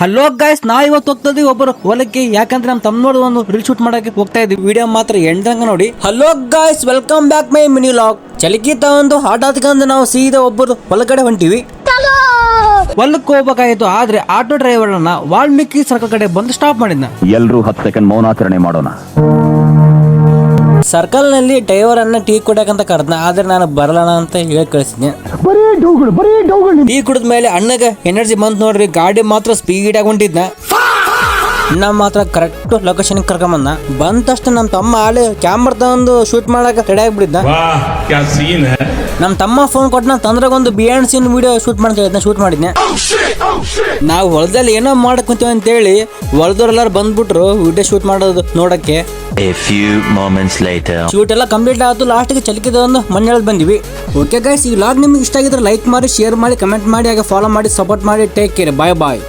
Hello guys, ನಾ ಇವತ್ತು ಹೋಗ್ತಾ ಇದೀವಿ ಒಬ್ಬರು ಹೊಲಕ್ಕೆ. ಯಾಕಂದ್ರೆ ನಮ್ಮ ತಮ್ಮನೋಡು ಒಂದು ರೀಲ್ ಶೂಟ್ ಮಾಡಕ್ಕೆ ಹೋಗ್ತಾ ಇದೀವಿ. ವಿಡಿಯೋ ಮಾತ್ರ ಎಂಡಂಗ ನೋಡಿ. Hello guys, welcome back my mini vlog. ಚಲಿಕಿ ತಗೊಂಡು ಹಠಾತ್ಕಂದು ನಾವು ಸೀದಾ ಒಬ್ಬರು ಹೊಲಗಡೆ ಹೊಂಟಿವಿ. ಹೊಲಕ್ಕೆ ಹೋಗ್ಬೇಕಾಗಿತ್ತು, ಆದ್ರೆ ಆಟೋ ಡ್ರೈವರ್ ಅನ್ನ ವಾಲ್ಮೀಕಿ ಸರ್ಕಲ್ ಕಡೆ ಬಂದು ಸ್ಟಾಪ್ ಮಾಡಿದ್ನ. ಎಲ್ರೂ 10 ಸೆಕೆಂಡ್ ಮೌನಾಚರಣೆ ಮಾಡೋಣ. ಸರ್ಕಲ್ ನಲ್ಲಿ ಡ್ರೈವರ್ ಅನ್ನ ಟೀ ಕುಡಿಯಕಂತ ಕರೆದ್ನ, ಆದ್ರೆ ನಾನು ಬರಲ್ಲ ಅಂತ ಹೇಳಿ ಕಳಿಸಿದ್ನೆ. ಟೀ ಕುಡಿದ ಮೇಲೆ ಅಣ್ಣಗೆ ಎನರ್ಜಿ ಬಂತು ನೋಡ್ರಿ. ಗಾಡಿ ಮಾತ್ರ ಸ್ಪೀಡ್ ಆಗಿ ಹೊಂಟಿದ್ನ. ನಮ್ಮ ಮಾತ್ರ ಕರೆಕ್ಟ್ ಲೊಕೇಶನ್ ಕರ್ಕೊಂಬಂದ. ಬಂದ ತಕ್ಷಣ ನಮ್ಮ ತಮ್ಮ ಆಲೆ ಕ್ಯಾಮ್ರಾ ತಗೊಂಡು ಶೂಟ್ ಮಾಡಕ್ ರೆಡಿ ಆಗಿಬಿಟ್ಟಿದ್ದ. ನಮ್ಮ ತಮ್ಮ ಫೋನ್ ಕೊಟ್ಟು ನಾನು ತಂದ್ರಾಗ ಒಂದು ಬಿಯಾಂಡ್ ಸೀನ್ ವಿಡಿಯೋ ಶೂಟ್ ಮಾಡ್ತಾ ಶೂಟ್ ಮಾಡಿದ್ನೆ. ನಾವು ಹೊಲದಲ್ಲಿ ಏನೋ ಮಾಡಕ್ ಕುಂತೀವಿ ಅಂತೇಳಿ ಹೊಲದವ್ರೆಲ್ಲಾರು ಬಂದ್ಬಿಟ್ರು ವಿಡಿಯೋ ಶೂಟ್ ಮಾಡೋದು ನೋಡಕ್ಕೆ. ಶೂಟ್ ಎಲ್ಲ ಕಂಪ್ಲೀಟ್ ಆಯ್ತು. ಲಾಸ್ಟ್ಗೆ ಚಲಿಕಿದ ಒಂದು ಮಣ್ಣೆಳದ್ ಬಂದಿವಿ. ಓಕೆ ಗೈಸ್, ಈ ವ್ಲಾಗ್ ನಿಮ್ಗೆ ಇಷ್ಟ ಆಗಿದ್ರೆ ಲೈಕ್ ಮಾಡಿ, ಶೇರ್ ಮಾಡಿ, ಕಮೆಂಟ್ ಮಾಡಿ, ಹಾಗೆ ಫಾಲೋ ಮಾಡಿ, ಸಪೋರ್ಟ್ ಮಾಡಿ. ಟೇಕ್ ಕೇರ್, ಬಾಯ್ ಬಾಯ್.